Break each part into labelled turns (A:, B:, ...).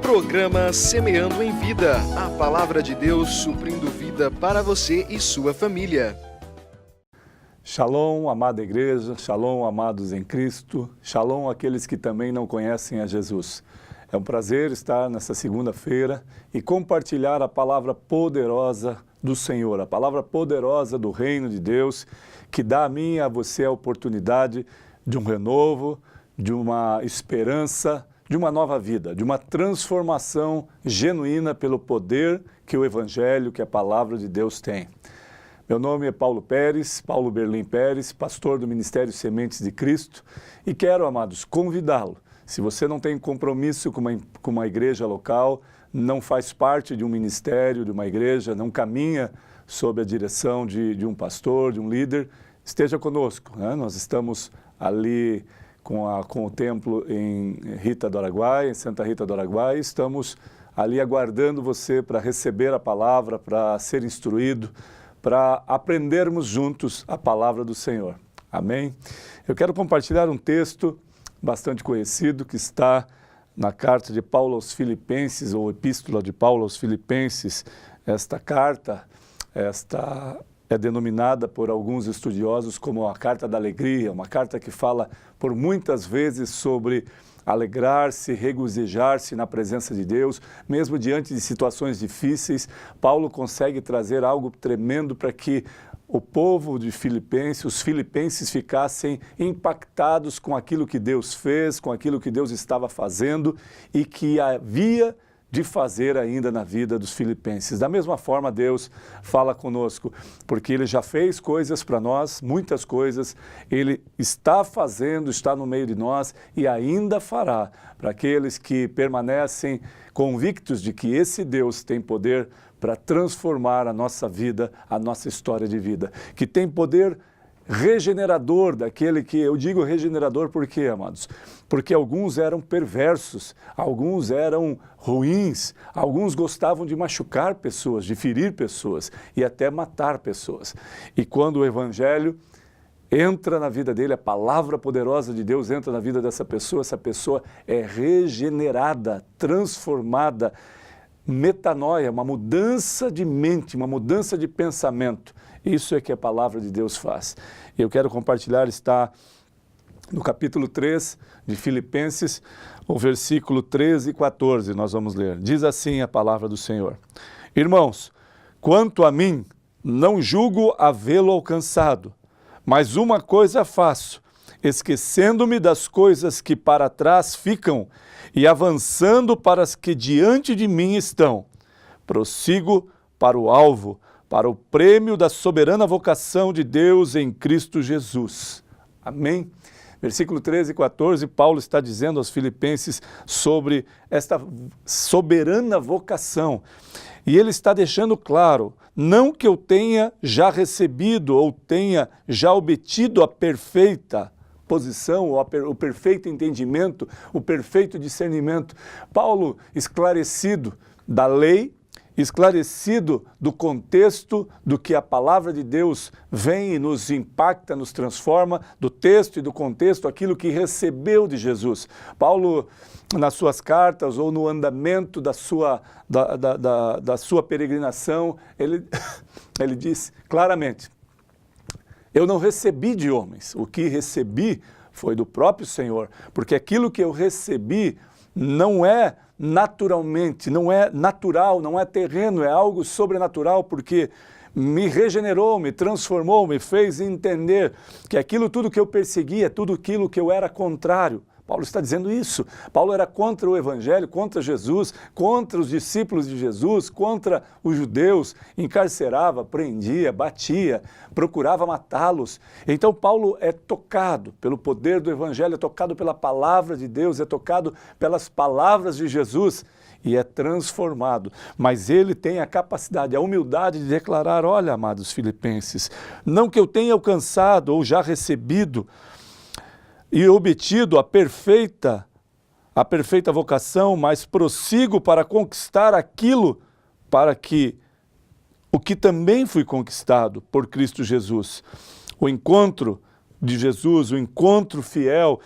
A: Programa Semeando em Vida, a palavra de Deus suprindo vida para você e sua família.
B: Shalom, amada igreja, shalom, amados em Cristo, shalom aqueles que também não conhecem a Jesus. É um prazer estar nessa segunda-feira e compartilhar a palavra poderosa do Senhor, a palavra poderosa do reino de Deus, que dá a mim e a você a oportunidade de um renovo, de uma esperança, de uma nova vida, de uma transformação genuína pelo poder que o Evangelho, que a palavra de Deus tem. Meu nome é Paulo Pérez, Paulo Berlim Pérez, pastor do Ministério Sementes de Cristo, e quero, amados, convidá-lo. Se você não tem compromisso com uma igreja local, não faz parte de um ministério, de uma igreja, não caminha sob a direção de um pastor, de um líder, esteja conosco, né? Nós estamos ali com o templo em Rita do Araguaia, em Santa Rita do Araguaia, estamos ali aguardando você para receber a palavra, para ser instruído, para aprendermos juntos a palavra do Senhor. Amém? Eu quero compartilhar um texto bastante conhecido que está na carta de Paulo aos Filipenses, ou epístola de Paulo aos Filipenses. Esta carta, é denominada por alguns estudiosos como a carta da alegria, uma carta que fala por muitas vezes sobre alegrar-se, regozijar-se na presença de Deus, mesmo diante de situações difíceis. Paulo consegue trazer algo tremendo para que o povo de Filipenses, os filipenses ficassem impactados com aquilo que Deus fez, com aquilo que Deus estava fazendo e que havia de fazer ainda na vida dos filipenses. Da mesma forma, Deus fala conosco, porque Ele já fez coisas para nós, muitas coisas, Ele está fazendo, está no meio de nós e ainda fará para aqueles que permanecem convictos de que esse Deus tem poder para transformar a nossa vida, a nossa história de vida, que tem poder regenerador, daquele que, eu digo regenerador por quê, amados? Porque alguns eram perversos, alguns eram ruins, alguns gostavam de machucar pessoas, de ferir pessoas e até matar pessoas. E quando o Evangelho entra na vida dele, a palavra poderosa de Deus entra na vida dessa pessoa é regenerada, transformada, metanoia, uma mudança de mente, uma mudança de pensamento. Isso é que a palavra de Deus faz. Eu quero compartilhar, está no capítulo 3 de Filipenses, o versículo 13 e 14, nós vamos ler. Diz assim a palavra do Senhor: Irmãos, quanto a mim, não julgo havê-lo alcançado, mas uma coisa faço, esquecendo-me das coisas que para trás ficam e avançando para as que diante de mim estão, prossigo para o alvo, para o prêmio da soberana vocação de Deus em Cristo Jesus. Amém? Versículo 13 e 14, Paulo está dizendo aos filipenses sobre esta soberana vocação. E ele está deixando claro, não que eu tenha já recebido ou tenha já obtido a perfeita posição, ou o perfeito entendimento, o perfeito discernimento. Paulo, esclarecido da lei, esclarecido do contexto do que a palavra de Deus vem e nos impacta, nos transforma, do texto e do contexto, aquilo que recebeu de Jesus. Paulo, nas suas cartas ou no andamento da sua peregrinação, ele diz claramente: eu não recebi de homens, o que recebi foi do próprio Senhor, porque aquilo que eu recebi não é naturalmente, não é natural, não é terreno, é algo sobrenatural, porque me regenerou, me transformou, me fez entender que aquilo tudo que eu perseguia, tudo aquilo que eu era contrário. Paulo está dizendo isso. Paulo era contra o Evangelho, contra Jesus, contra os discípulos de Jesus, contra os judeus, encarcerava, prendia, batia, procurava matá-los. Então Paulo é tocado pelo poder do Evangelho, é tocado pela palavra de Deus, é tocado pelas palavras de Jesus e é transformado. Mas ele tem a capacidade, a humildade de declarar: olha, amados filipenses, não que eu tenha alcançado ou já recebido e obtido a perfeita vocação, mas prossigo para conquistar aquilo para que o que também foi conquistado por Cristo Jesus. O encontro de Jesus, o encontro fiel,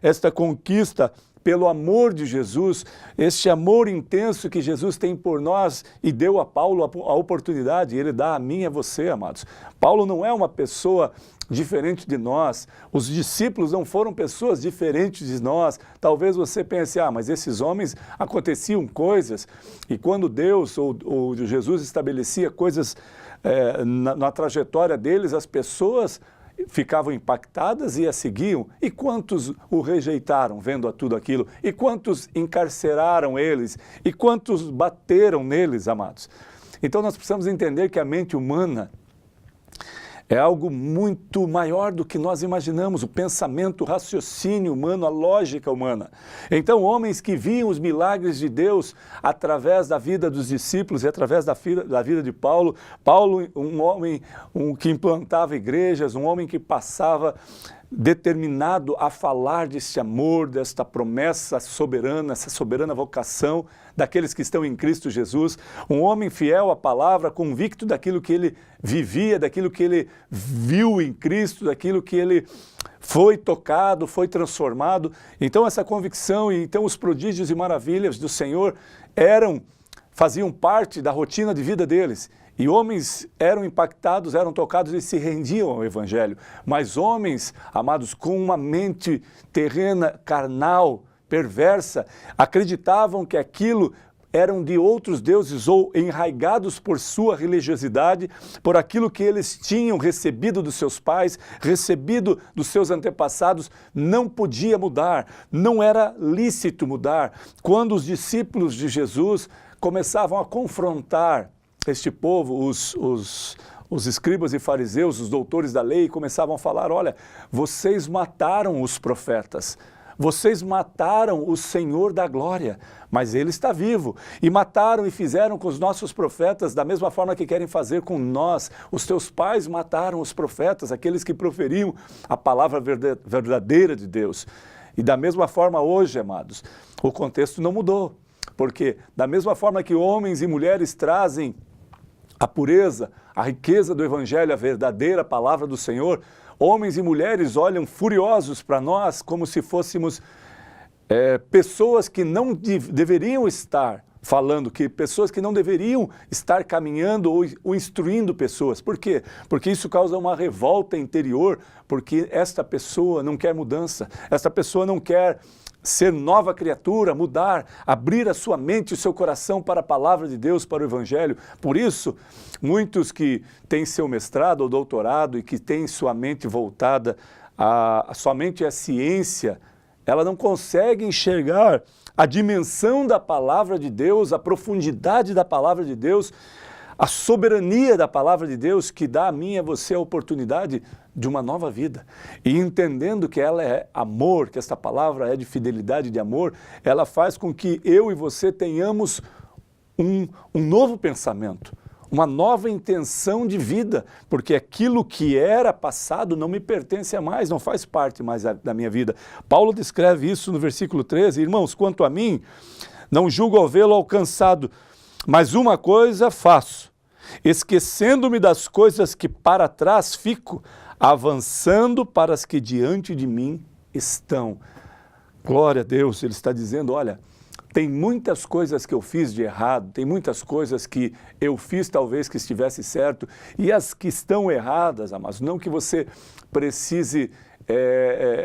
B: esta conquista pelo amor de Jesus, este amor intenso que Jesus tem por nós e deu a Paulo a oportunidade, ele dá a mim e a você, amados. Paulo não é uma pessoa diferente de nós, os discípulos não foram pessoas diferentes de nós. Talvez você pense, mas esses homens aconteciam coisas, e quando Deus ou Jesus estabelecia coisas na trajetória deles, as pessoas ficavam impactadas e a seguiam. E quantos o rejeitaram vendo tudo aquilo? E quantos encarceraram eles? E quantos bateram neles, amados? Então nós precisamos entender que a mente humana é algo muito maior do que nós imaginamos, o pensamento, o raciocínio humano, a lógica humana. Então, homens que viam os milagres de Deus através da vida dos discípulos e através da vida de Paulo, um homem que implantava igrejas, um homem que passava determinado a falar deste amor, desta promessa soberana, essa soberana vocação daqueles que estão em Cristo Jesus, um homem fiel à palavra, convicto daquilo que ele vivia, daquilo que ele viu em Cristo, daquilo que ele foi tocado, foi transformado. Então essa convicção e então os prodígios e maravilhas do Senhor faziam parte da rotina de vida deles. E homens eram impactados, eram tocados e se rendiam ao Evangelho. Mas homens, amados, com uma mente terrena, carnal, perversa, acreditavam que aquilo eram de outros deuses ou enraigados por sua religiosidade, por aquilo que eles tinham recebido dos seus pais, recebido dos seus antepassados, não podia mudar, não era lícito mudar. Quando os discípulos de Jesus começavam a confrontar este povo, os escribas e fariseus, os doutores da lei, começavam a falar, olha, vocês mataram os profetas, vocês mataram o Senhor da glória, mas ele está vivo. E mataram e fizeram com os nossos profetas da mesma forma que querem fazer com nós. Os teus pais mataram os profetas, aqueles que proferiam a palavra verdadeira de Deus. E da mesma forma hoje, amados, o contexto não mudou. Porque da mesma forma que homens e mulheres trazem a pureza, a riqueza do Evangelho, a verdadeira palavra do Senhor, homens e mulheres olham furiosos para nós como se fôssemos pessoas que não deveriam estar falando, pessoas que não deveriam estar caminhando ou instruindo pessoas. Por quê? Porque isso causa uma revolta interior, porque esta pessoa não quer mudança, esta pessoa não quer ser nova criatura, mudar, abrir a sua mente e o seu coração para a palavra de Deus, para o Evangelho. Por isso, muitos que têm seu mestrado ou doutorado e que têm sua mente voltada somente à ciência, ela não consegue enxergar a dimensão da palavra de Deus, a profundidade da palavra de Deus, a soberania da palavra de Deus que dá a mim e a você a oportunidade de uma nova vida. E entendendo que ela é amor, que esta palavra é de fidelidade, de amor, ela faz com que eu e você tenhamos um novo pensamento, uma nova intenção de vida, porque aquilo que era passado não me pertence a mais, não faz parte mais da minha vida. Paulo descreve isso no versículo 13, irmãos, quanto a mim, não julgo havê-lo alcançado, mas uma coisa faço, esquecendo-me das coisas que para trás fico, avançando para as que diante de mim estão. Glória a Deus, ele está dizendo, olha, tem muitas coisas que eu fiz de errado, tem muitas coisas que eu fiz talvez que estivesse certo, e as que estão erradas, amados, não que você precise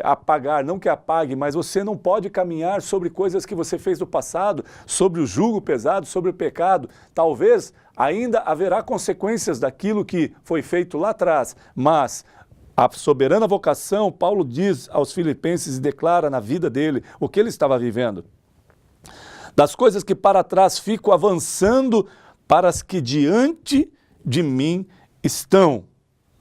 B: apagar, não que apague, mas você não pode caminhar sobre coisas que você fez no passado, sobre o jugo pesado, sobre o pecado. Talvez ainda haverá consequências daquilo que foi feito lá atrás, mas a soberana vocação, Paulo diz aos Filipenses e declara na vida dele o que ele estava vivendo. Das coisas que para trás fico avançando para as que diante de mim estão.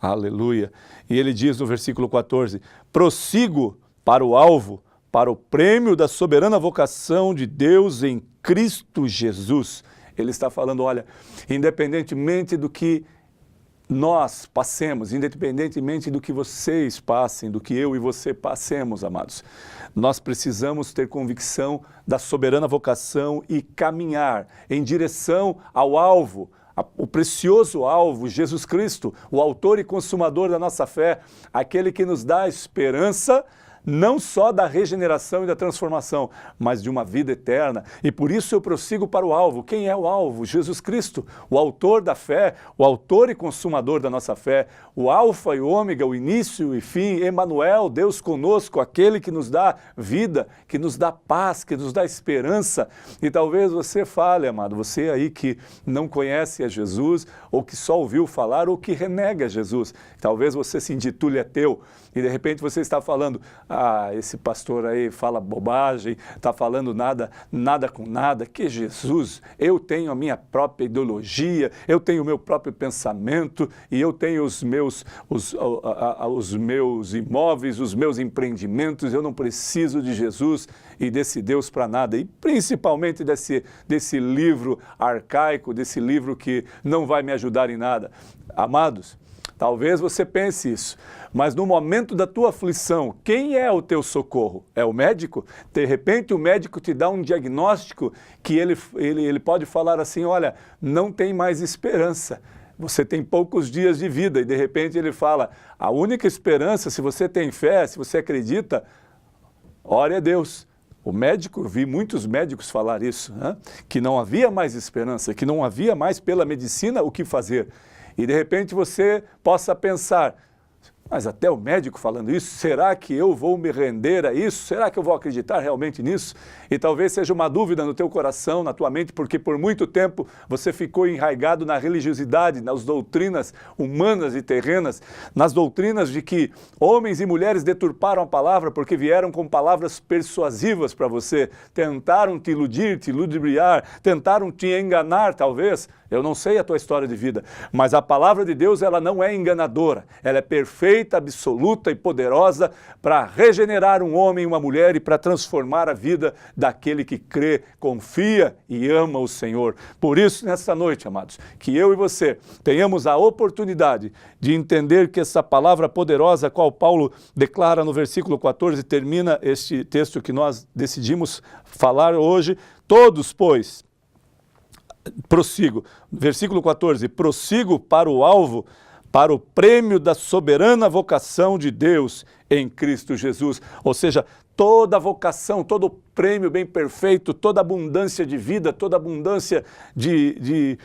B: Aleluia. E ele diz no versículo 14, prossigo para o alvo, para o prêmio da soberana vocação de Deus em Cristo Jesus. Ele está falando, olha, independentemente do que nós passemos, independentemente do que vocês passem, do que eu e você passemos, amados, nós precisamos ter convicção da soberana vocação e caminhar em direção ao alvo, o precioso alvo, Jesus Cristo, o autor e consumador da nossa fé, aquele que nos dá a esperança não só da regeneração e da transformação, mas de uma vida eterna. E por isso eu prossigo para o alvo. Quem é o alvo? Jesus Cristo, o autor da fé, o autor e consumador da nossa fé, o alfa e o ômega, o início e fim, Emanuel, Deus conosco, aquele que nos dá vida, que nos dá paz, que nos dá esperança. E talvez você fale, amado, você aí que não conhece a Jesus, ou que só ouviu falar, ou que renega Jesus. Talvez você se intitule ateu, e de repente você está falando, esse pastor aí fala bobagem, está falando nada com nada, que Jesus, eu tenho a minha própria ideologia, eu tenho o meu próprio pensamento, e eu tenho os meus imóveis, os meus empreendimentos, eu não preciso de Jesus e desse Deus para nada, e principalmente desse livro arcaico, desse livro que não vai me ajudar em nada. Amados, talvez você pense isso, mas no momento da tua aflição, quem é o teu socorro? É o médico? De repente o médico te dá um diagnóstico que ele pode falar assim, olha, não tem mais esperança. Você tem poucos dias de vida e de repente ele fala, a única esperança, se você tem fé, se você acredita, ore a Deus. O médico, eu vi muitos médicos falar isso, né? Que não havia mais esperança, que não havia mais pela medicina o que fazer. E de repente você possa pensar, mas até o médico falando isso, será que eu vou me render a isso? Será que eu vou acreditar realmente nisso? E talvez seja uma dúvida no teu coração, na tua mente, porque por muito tempo você ficou enraizado na religiosidade, nas doutrinas humanas e terrenas, nas doutrinas de que homens e mulheres deturparam a palavra porque vieram com palavras persuasivas para você, tentaram te iludir, te ludibriar, tentaram te enganar talvez. Eu não sei a tua história de vida, mas a palavra de Deus, ela não é enganadora, ela é perfeita, absoluta e poderosa para regenerar um homem e uma mulher e para transformar a vida daquele que crê, confia e ama o Senhor. Por isso, nessa noite, amados, que eu e você tenhamos a oportunidade de entender que essa palavra poderosa, a qual Paulo declara no versículo 14, termina este texto que nós decidimos falar hoje, todos, pois, prossigo, versículo 14, prossigo para o alvo, para o prêmio da soberana vocação de Deus em Cristo Jesus. Ou seja, toda vocação, todo prêmio bem perfeito, toda abundância de vida, toda abundância de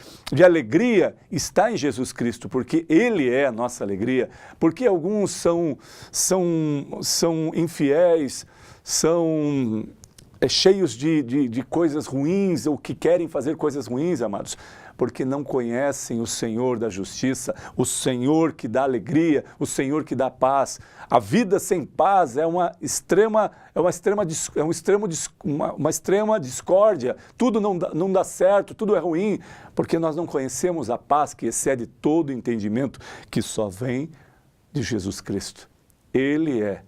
B: alegria está em Jesus Cristo, porque Ele é a nossa alegria. Porque alguns são infiéis, são cheios de coisas ruins, ou que querem fazer coisas ruins, amados, porque não conhecem o Senhor da justiça, o Senhor que dá alegria, o Senhor que dá paz. A vida sem paz é uma extrema discórdia, tudo não dá certo, tudo é ruim, porque nós não conhecemos a paz que excede todo entendimento, que só vem de Jesus Cristo. Ele é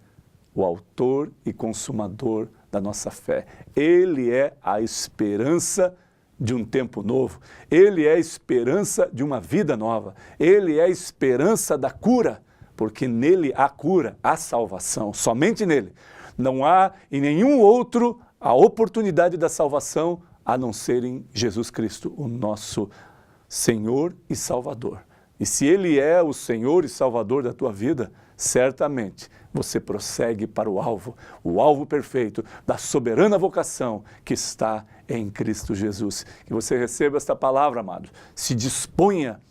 B: o autor e consumador da nossa fé. Ele é a esperança de um tempo novo. Ele é a esperança de uma vida nova. Ele é a esperança da cura, porque nele há cura, há salvação, somente nele. Não há em nenhum outro a oportunidade da salvação a não ser em Jesus Cristo, o nosso Senhor e Salvador. E se Ele é o Senhor e Salvador da tua vida, certamente você prossegue para o alvo perfeito da soberana vocação que está em Cristo Jesus. Que você receba esta palavra, amado. Se disponha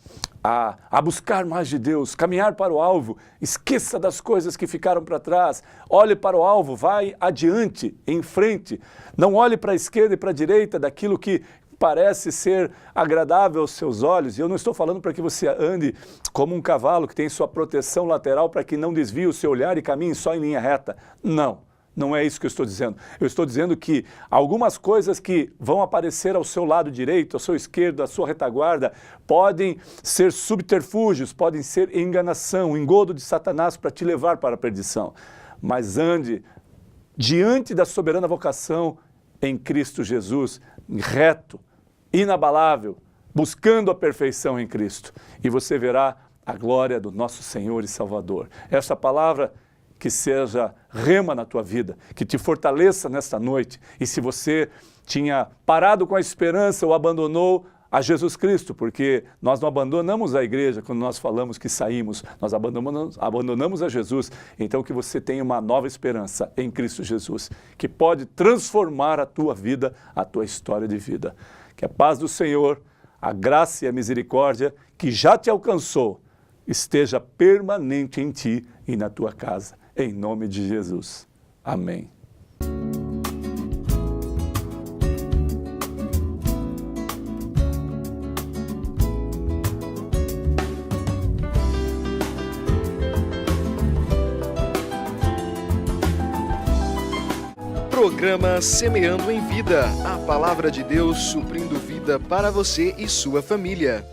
B: a buscar mais de Deus, caminhar para o alvo, esqueça das coisas que ficaram para trás, olhe para o alvo, vai adiante, em frente. Não olhe para a esquerda e para a direita daquilo que parece ser agradável aos seus olhos. E eu não estou falando para que você ande como um cavalo que tem sua proteção lateral para que não desvie o seu olhar e caminhe só em linha reta. Não é isso que eu estou dizendo. Eu estou dizendo que algumas coisas que vão aparecer ao seu lado direito, ao seu esquerdo, à sua retaguarda, podem ser subterfúgios, podem ser enganação, engodo de Satanás para te levar para a perdição. Mas ande diante da soberana vocação em Cristo Jesus, reto, inabalável, buscando a perfeição em Cristo. E você verá a glória do nosso Senhor e Salvador. Essa palavra que seja rema na tua vida, que te fortaleça nesta noite. E se você tinha parado com a esperança ou abandonou, a Jesus Cristo, porque nós não abandonamos a igreja quando nós falamos que saímos, nós abandonamos a Jesus. Então que você tenha uma nova esperança em Cristo Jesus, que pode transformar a tua vida, a tua história de vida. Que a paz do Senhor, a graça e a misericórdia que já te alcançou, esteja permanente em ti e na tua casa. Em nome de Jesus. Amém.
A: Programa Semeando em Vida, a palavra de Deus suprindo vida para você e sua família.